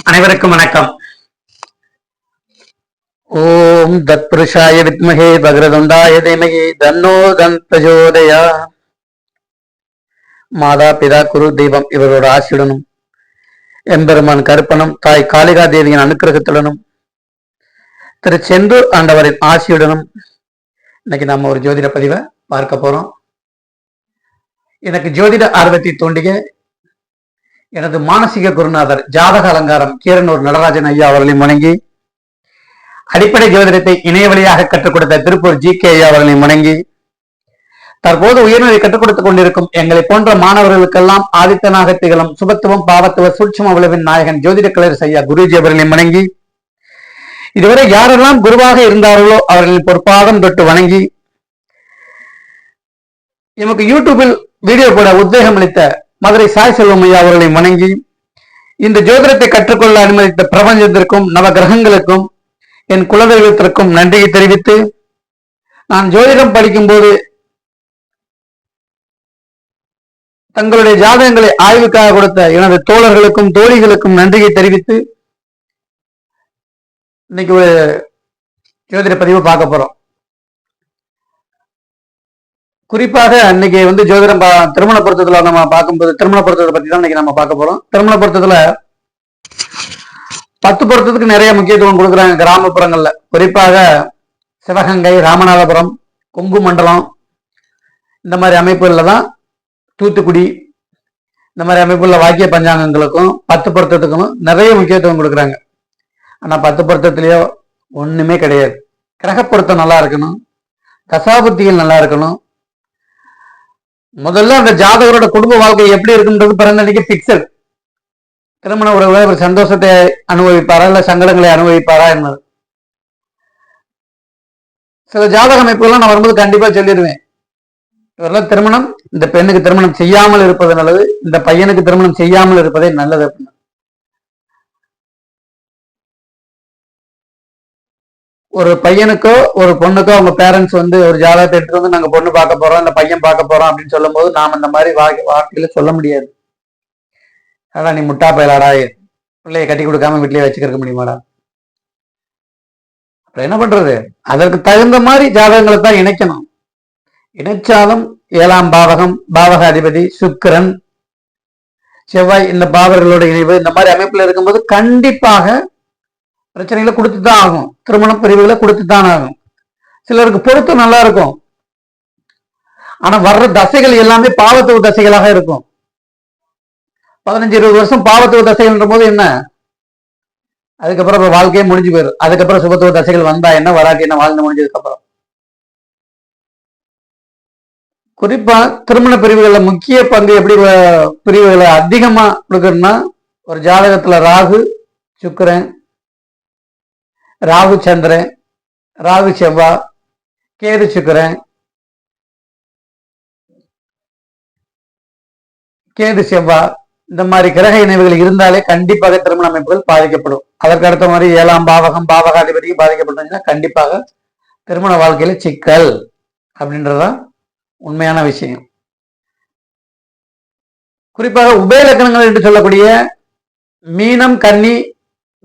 அனைவருக்கும் வணக்கம். ஓம் தத்புருஷாய வித்மஹே பகரதுண்டாய தீமஹி தன்னோ தந்தஜோதயா. மாதா பிதா குரு தெய்வம் இவரோட ஆசியுடனும் எம்பெருமான் கருப்பனும் தாய் காளிகா தேவியின் அனுக்கிரகத்துடனும் திரு செந்தூர் ஆண்டவரின் ஆசியுடனும் இன்னைக்கு நம்ம ஒரு ஜோதிட பதிவை பார்க்க போறோம். எனக்கு ஜோதிட ஆர்வத்தை தூண்டிய எனது மானசீக குருநாதர் ஜாதக அலங்காரம் கீரனூர் நடராஜன் ஐயா அவர்களையும் வணங்கி, அடிப்படை ஜோதிடத்தை இணைய வழியாக கற்றுக் கொடுத்த திருப்பூர் ஜி கே ஐயா அவர்களையும் வணங்கி, தற்போது உயர்நிலை கற்றுக் கொடுத்துக் கொண்டிருக்கும் எங்களை போன்ற மாணவர்களுக்கெல்லாம் ஆதித்தனாக திகழும் சுபத்துவம் பாவத்துவ சூட்சும விளைவின் நாயகன் ஜோதிட கலைஞர் ஐயா குருஜி அவர்களையும் வணங்கி, இதுவரை யாரெல்லாம் குருவாக இருந்தார்களோ அவர்களின் பொற்பாதம் தொட்டு வணங்கி, எமக்கு யூடியூபில் வீடியோ போட உத்வேகம் அளித்த மதுரை சாய் செல்வம் ஐயா அவர்களையும் வணங்கி, இந்த ஜோதிடத்தை கற்றுக்கொள்ள அனுமதித்த பிரபஞ்சத்திற்கும் நவ கிரகங்களுக்கும் என் குலதெய்வத்திற்கும் நன்றியை தெரிவித்து, நான் ஜோதிடம் படிக்கும் போது தங்களுடைய ஜாதகங்களை ஆய்வுக்காக கொடுத்த எனது தோழர்களுக்கும் தோழிகளுக்கும் நன்றியை தெரிவித்து, இன்னைக்கு ஒரு ஜோதிட பதிவு பார்க்க போறோம். குறிப்பாக இன்னைக்கு ஜோதிடம் திருமண பொருத்தத்துல நம்ம பார்க்கும்போது திருமண பொருத்தத்தை பத்தி தான் இன்னைக்கு நம்ம பார்க்க போறோம். திருமண பொருத்தத்துல 10 பொருத்தத்துக்கு நிறைய முக்கியத்துவம் கொடுக்குறாங்க கிராமப்புறங்கள்ல. குறிப்பாக சிவகங்கை, ராமநாதபுரம், கொங்கு மண்டலம் இந்த மாதிரி அமைப்புகள்ல தான், தூத்துக்குடி இந்த மாதிரி அமைப்புள்ள வாக்கிய பஞ்சாங்கங்களுக்கும் 10 பொருத்தத்துக்கும் நிறைய முக்கியத்துவம் கொடுக்குறாங்க. ஆனா 10 பொருத்தத்திலேயோ ஒண்ணுமே கிடையாது. கிரக பொருத்தம் நல்லா இருக்கணும், தசாபுத்திகள் நல்லா இருக்கணும். முதல்ல அந்த ஜாதகரோட குடும்ப வாழ்க்கை எப்படி இருக்குன்றது பிறந்தன்னைக்கு பிக்சல். திருமண உறவுல ஒரு சந்தோஷத்தை அனுபவிப்பாரா இல்ல சங்கடங்களை அனுபவிப்பாரா என்னது. சில ஜாதக அமைப்புகள்லாம் நான் வரும்போது கண்டிப்பா சொல்லிடுவேன், இவரெல்லாம் திருமணம், இந்த பெண்ணுக்கு திருமணம் செய்யாமல் இருப்பது நல்லது, இந்த பையனுக்கு திருமணம் செய்யாமல் இருப்பதே நல்லது அப்படின்னு. ஒரு பையனுக்கோ ஒரு பொண்ணுக்கோ அவங்க பேரண்ட்ஸ் ஒரு ஜாதகத்தை எடுத்துட்டு நாங்க பொண்ணு பார்க்க போறோம், இந்த பையன் பார்க்க போறோம் அப்படின்னு சொல்லும் போது நாம இந்த மாதிரி வார்த்தையில சொல்ல முடியாது. ஆனா நீ முட்டா பயலாடா, பிள்ளைய கட்டி கொடுக்காம வீட்லயே வச்சுக்க முடியுமாடா? அப்புறம் என்ன பண்றது? அதற்கு தகுந்த மாதிரி ஜாதகங்களை தான் இணைக்கணும். இணைச்சாலும் 7ஆம் பாவகம், பாவக அதிபதி சுக்கிரன், செவ்வாய், இந்த பாவர்களோட இணைவு இந்த மாதிரி அமைப்புல இருக்கும்போது கண்டிப்பாக பிரச்சனைகளை கொடுத்துதான் ஆகும். திருமண பிரிவுகளை கொடுத்துதான் ஆகும். சிலருக்கு பொருத்தம் நல்லா இருக்கும், ஆனா வர்ற தசைகள் எல்லாமே பாவத்துவ தசைகளாக இருக்கும். 15-20 வருஷம் பாவத்துவ தசைகள்ன்ற போது என்ன, அதுக்கப்புறம் வாழ்க்கையே முடிஞ்சு போயிடும். அதுக்கப்புறம் சுபத்துவ தசைகள் வந்தா என்ன, வராட்டி என்ன, வாழ்ந்து முடிஞ்சதுக்கு அப்புறம். குறிப்பா திருமண பிரிவுகள்ல முக்கிய பங்கு எப்படி பிரிவுகளை அதிகமா கொடுக்கணும்னா, ஒரு ஜாதகத்துல ராகு சுக்கிரன், ராகு சந்திரன், ராகு செவ்வாய், கேது சுக்கிரன், கேது செவ்வாய் இந்த மாதிரி கிரக இணைவுகள் இருந்தாலே கண்டிப்பாக திருமண அமைப்புகள் பாதிக்கப்படும். அதற்கு அடுத்த மாதிரி 7ஆம் பாவகம், பாவகாதிபதியும் பாதிக்கப்பட்டதுன்னா கண்டிப்பாக திருமண வாழ்க்கையில சிக்கல் அப்படின்றதான் உண்மையான விஷயம். குறிப்பாக உபய லக்கணங்கள் என்று சொல்லக்கூடிய மீனம், கன்னி,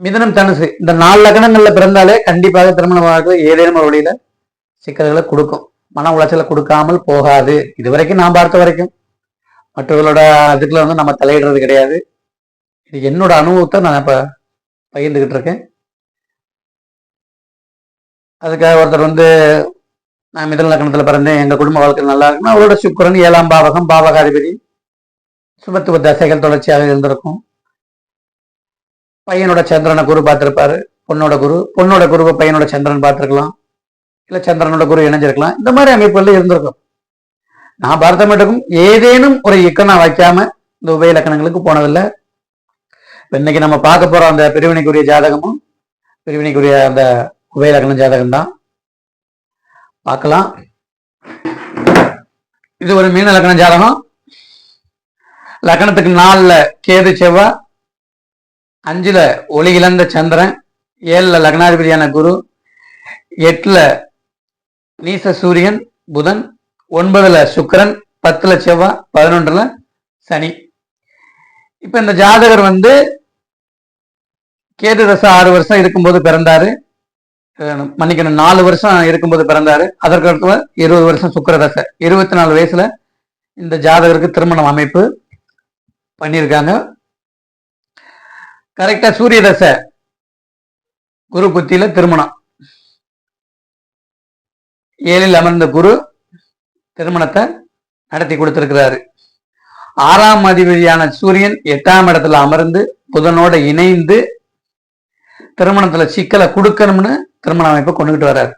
மிதனம், தனுசு இந்த 4 லக்னங்கள்ல பிறந்தாலே கண்டிப்பாக திருமண வாழ்க்கை ஏதேனும் ஒரு வழியில சிக்கல்களை கொடுக்கும், மன உளைச்சலை கொடுக்காமல் போகாது. இதுவரைக்கும் நான் பார்த்த வரைக்கும் மற்றவர்களோட இதுக்குள்ள நம்ம தலையிடுறது கிடையாது. இது என்னோட அனுபவத்தை நான் இப்ப பகிர்ந்துகிட்டு இருக்கேன். அதுக்காக ஒருத்தர் நான் மிதன லக்னத்துல பிறந்தேன், எங்க குடும்ப வாழ்க்கை நல்லா இருக்குன்னா அவரோட சுக்கிரன் 7ஆம் பாவகம், பாவகாதிபதி, சுபத்துவ தசைகள் தொடர்ச்சியாக இருந்திருக்கும். பையனோட சந்திரனை குரு பார்த்திருப்பாரு, பொண்ணோட குருவை பையனோட சந்திரன் பார்த்திருக்கலாம், இல்ல சந்திரனோட குரு இணைஞ்சிருக்கலாம். இந்த மாதிரி அமைப்புகள் இருந்திருக்கும். நான் பார்த்த மட்டுக்கும் ஏதேனும் ஒரு இக்கணம் வைக்காம இந்த உபய லக்கணங்களுக்கு போனதில்லை. இன்னைக்கு நம்ம பார்க்க போற அந்த பிரிவினைக்குரிய ஜாதகமும் பிரிவினைக்குரிய அந்த உபய லக்கண ஜாதகம் தான் பார்க்கலாம். இது ஒரு மீன லக்கண ஜாதகம். லக்கணத்துக்கு 4ல கேது செவ்வாய், 5ல ஒளி இழந்த சந்திரன், 7ல லக்னாதிபதியான குரு, 8ல நீச சூரியன் புதன், 9ல சுக்கிரன், 10ல செவ்வாய், 11ல சனி. இப்ப இந்த ஜாதகர் கேது தசை 6 வருஷம் இருக்கும்போது பிறந்தாரு, மன்னிக்கணும் 4 வருஷம் இருக்கும்போது பிறந்தாரு. அதற்கு அடுத்து 20 வருஷம் சுக்கிர தசை, 24 வயசுல இந்த ஜாதகருக்கு திருமணம் அமைப்பு பண்ணியிருக்காங்க. கரெக்டா சூரிய தசை குரு புத்தியில திருமணம், 7ல் அமர்ந்த குரு திருமணத்தை நடத்தி கொடுத்திருக்கிறாரு. 6ஆம் அதிபதியான சூரியன் 8ஆம் இடத்துல அமர்ந்து புதனோட இணைந்து திருமணத்துல சிக்கலை கொடுக்கணும்னு திருமண அமைப்பை கொண்டுகிட்டு வர்றாரு.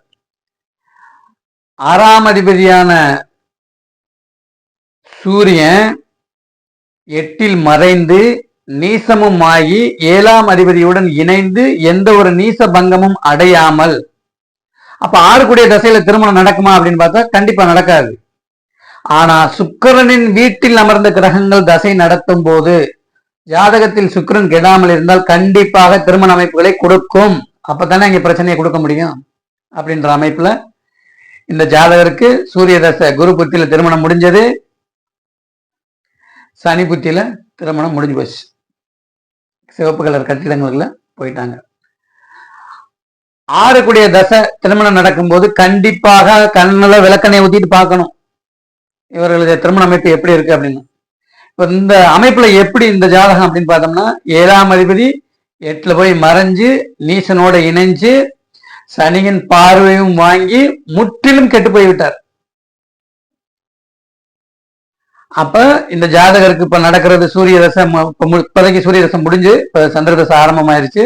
6ஆம் அதிபதியான சூரியன் 8ல் மறைந்து நீசமும் ஆகி 7ஆம் அதிபதியுடன் இணைந்து எந்த ஒரு நீச பங்கமும் அடையாமல், அப்ப 6 கூடிய தசையில திருமணம் நடக்குமா அப்படின்னு பார்த்தா கண்டிப்பா நடக்காது. ஆனா சுக்கிரனின் வீட்டில் அமர்ந்த கிரகங்கள் தசை நடத்தும் போது ஜாதகத்தில் சுக்கிரன் கெடாமல் இருந்தால் கண்டிப்பாக திருமண அமைப்புகளை கொடுக்கும். அப்பதானே இங்க பிரச்சனையை கொடுக்க முடியும். அப்படின்ற அமைப்புல இந்த ஜாதகருக்கு சூரிய தசை குரு புத்தியில திருமணம் முடிஞ்சது, சனி புத்தியில திருமணம் முடிஞ்சு போச்சு. சிவப்பு கலர் கட்டிடங்கள்ல போயிட்டாங்க. 6 கூடிய தசை திருமணம் நடக்கும்போது கண்டிப்பாக கண்ணுல விளக்கெண்ணெய் ஊத்திட்டு பார்க்கணும் இவர்களுடைய திருமண அமைப்பு எப்படி இருக்கு அப்படின்னு. இப்ப இந்த அமைப்புல எப்படி இந்த ஜாதகம் அப்படின்னு பார்த்தோம்னா, 7ஆம் அதிபதி 8ல போய் மறைஞ்சு நீசனோட இணைஞ்சு சனியின் பார்வையும் வாங்கி முற்றிலும் கெட்டு போய்விட்டார். அப்ப இந்த ஜாதகருக்கு இப்ப நடக்கிறது சூரிய தசை, இப்போதைக்கு சூரிய தசை முடிஞ்சு இப்ப சந்திர தசை ஆரம்பமாயிருச்சு,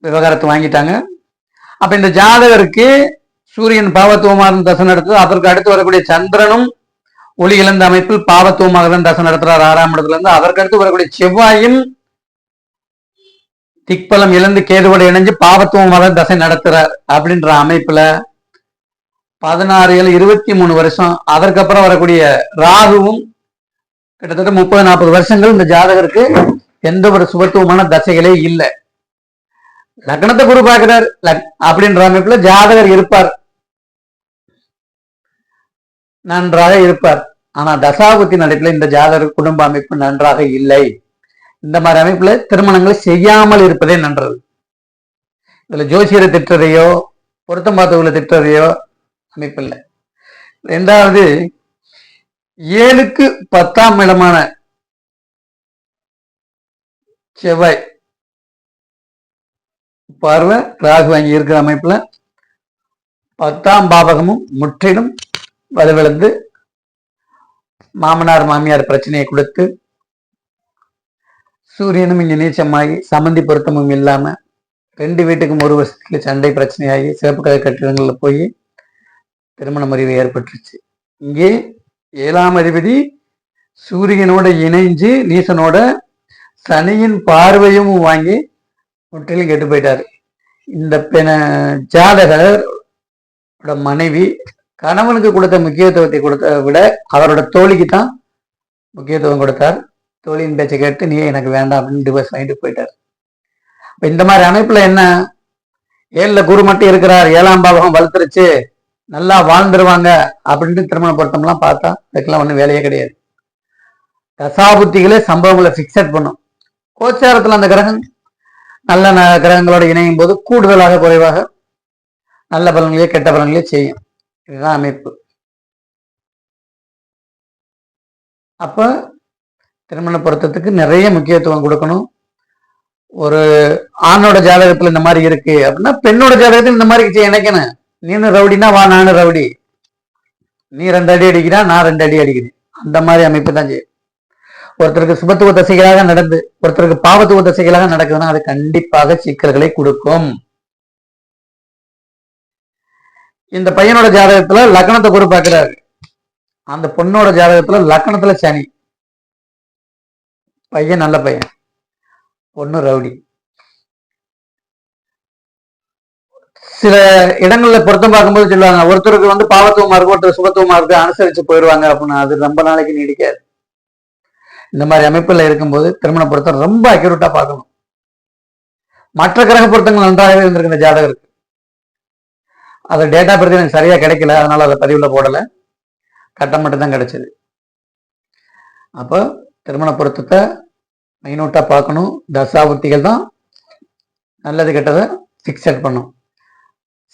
விவகாரத்தை வாங்கிட்டாங்க. அப்ப இந்த ஜாதகருக்கு சூரியன் பாவத்துவமாக தசை நடத்துது. அதற்கு அடுத்து வரக்கூடிய சந்திரனும் ஒளி இழந்த அமைப்பில் பாவத்துவமாக தான் தசை நடத்துறார் 6ஆம் இடத்துல இருந்து. அதற்கு அடுத்து வரக்கூடிய செவ்வாயும் திக்பலம் இழந்து கேதுவோட இணைஞ்சு பாவத்துவமாக தசை நடத்துறார். அப்படின்ற அமைப்புல 16 7 23 வருஷம். அதற்கப்புறம் வரக்கூடிய ராகுவும் கிட்டத்தட்ட 30-40 வருஷங்கள் இந்த ஜாதகருக்கு எந்த ஒரு சுபத்துவமான தசைகளே இல்லை. லக்னத்தை குரு பார்க்கிறார் அப்படின்ற அமைப்புல ஜாதகர் இருப்பார், நன்றாக இருப்பார். ஆனா தசாபுத்தி நடப்பில் இந்த ஜாதகர் குடும்ப அமைப்பு நன்றாக இல்லை. இந்த மாதிரி அமைப்புல திருமணங்களை செய்யாமல் இருப்பதே நன்றது. இதுல ஜோசியரை திட்டுறதையோ பொருத்தம் பார்த்தவர்களை திட்டுறதையோ அமைப்பு இல்லை. 2வது 7க்கு 10ஆம் இடமான செவ்வாய் பார்வை ராகு வாங்கி இருக்கிற அமைப்புல 10ஆம் பாவகமும் முற்றிலும் வலுவிழந்து மாமனார் மாமியார் பிரச்சனையை கொடுத்து சூரியனும் இங்க நீச்சமாகி சம்மந்தி பொருத்தமும் இல்லாம 2 வீட்டுக்கும் 1 வருஷத்துக்கு சண்டை பிரச்சனையாகி சிவப்பு கலர் கட்டிடங்கள்ல போய் திருமண முறிவு ஏற்பட்டுருச்சு. இங்கே 7ஆம் அதிபதி சூரியனோட இணைஞ்சு நீசனோட சனியின் பார்வையும் வாங்கி முற்றிலும் கெட்டு போயிட்டாரு. இந்த ஜாதகர் மனைவி கணவனுக்கு கொடுத்த முக்கியத்துவத்தை கொடுத்த விட அவரோட தோழிக்கு தான் முக்கியத்துவம் கொடுத்தார். தோழியின் பேச்சை கேட்டு நீ எனக்கு வேண்டாம் அப்படின்னு டிவோர்ஸ் வாங்கிட்டு போயிட்டார். இப்ப இந்த மாதிரி அமைப்புல என்ன, 7ல குரு மட்டும் இருக்கிறார், 7ஆம் பாவகம் வளர்த்துருச்சு, நல்லா வாழ்ந்துருவாங்க அப்படின்ட்டு திருமண பொருத்தம்லாம் பார்த்தா அதுக்கெல்லாம் ஒன்றும் வேலையே கிடையாது. தசாபுத்திகளே சம்பவங்களை பிக்சட் பண்ணும். கோச்சாரத்துல அந்த கிரகம் நல்ல கிரகங்களோட இணையும் போது கூடுதலாக குறைவாக நல்ல பலன்களே கெட்ட பலன்களே செய்யும். இதுதான் அமைப்பு. அப்ப திருமண பொருத்தத்துக்கு நிறைய முக்கியத்துவம் கொடுக்கணும். ஒரு ஆணோட ஜாதகத்துல இந்த மாதிரி இருக்கு அப்படின்னா பெண்ணோட ஜாதகத்தில் இந்த மாதிரி இணைக்கணும். நீனு ரவுடினா வா நானும் ரவுடி, நீ 2 அடி அடிக்கிறா நான் 2 அடி அடிக்கிறேன், அந்த மாதிரி அமைப்பு தான் செய்யும். ஒருத்தருக்கு சுபத்துவ தசைகளாக நடந்து ஒருத்தருக்கு பாவத்துவ தசைகளாக நடக்குதுன்னா அது கண்டிப்பாக சிக்கல்களை கொடுக்கும். இந்த பையனோட ஜாதகத்துல லக்னத்தை குரு பார்க்கிறாரு, அந்த பொண்ணோட ஜாதகத்துல லக்னத்துல சனி. பையன் நல்ல பையன், பொண்ணு ரவுடி. சில இடங்கள்ல பொருத்தம் பார்க்கும்போது சொல்லுவாங்க ஒருத்தருக்கு பாவத்துவமா இருக்கு ஒருத்தர் சுபத்துவமா இருக்கு அனுசரிச்சு போயிடுவாங்க அப்படின்னு. அது ரொம்ப நாளைக்கு நீடிக்காது. இந்த மாதிரி அமைப்புல இருக்கும்போது திருமண பொருத்தம் ரொம்ப அக்யூரேட்டா பார்க்கணும். மற்ற கிரக பொருத்தங்கள் நன்றாகவே இருந்திருக்கு இந்த ஜாதகருக்கு. அது டேட்டா பற்றி எனக்கு சரியா கிடைக்கல, அதனால அதை பதிவுல போடல, கட்டம் மட்டும் தான் கிடைச்சது. அப்போ திருமண பொருத்தத்தை மைனூட்டா பார்க்கணும். தசாபுத்திகள் தான் நல்லது கெட்டதை பிக்சட் பண்ணும்.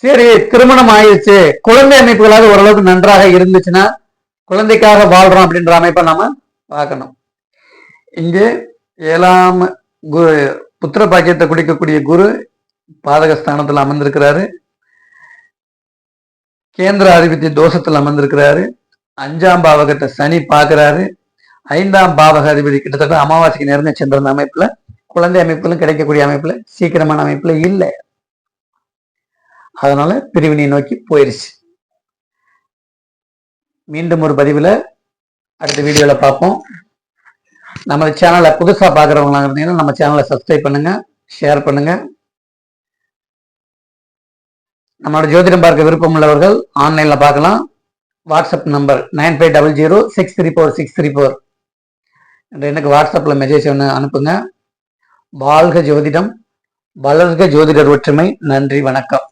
சரி, திருமணம் ஆயிடுச்சு, குழந்தை அமைப்புகளாக ஓரளவுக்கு நன்றாக இருந்துச்சுன்னா குழந்தைக்காக வாழ்றோம் அப்படின்ற அமைப்பை நாம பார்க்கணும். இங்கே 7ஆம் குரு புத்திர பாக்கியத்தை குடிக்கக்கூடிய குரு பாதகஸ்தானத்தில் அமர்ந்திருக்கிறாரு. கேந்திர அதிபதி தோஷத்தில் அமர்ந்திருக்கிறாரு. 5ஆம் பாவகத்தை சனி பார்க்கிறாரு. 5ஆம் பாவக அதிபதி கிட்டத்தட்ட அமாவாசைக்கு நெருங்க சென்ற அமைப்புல குழந்தை அமைப்புகளும் கிடைக்கக்கூடிய அமைப்புல சீக்கிரமான அமைப்புல இல்லை. அதனால பிரிவினை நோக்கி போயிருச்சு. மீண்டும் ஒரு பதிவுல அடுத்த வீடியோல பார்ப்போம். நம்ம சேனலை புதுசா பாக்குறவங்களா இருந்தீங்கன்னா நம்ம சேனலை சப்ஸ்கிரைப் பண்ணுங்க, ஷேர் பண்ணுங்க. நம்மளோட ஜோதிடம் பார்க்க விருப்பம் உள்ளவர்கள் ஆன்லைன்ல பார்க்கலாம். வாட்ஸ்அப் நம்பர் 9500634634 எனக்கு வாட்ஸ்அப்ல மெசேஜ் ஒன்று அனுப்புங்க. வாழ்க ஜோதிடம், வளர்க ஜோதிடர் ஒற்றுமை. நன்றி, வணக்கம்.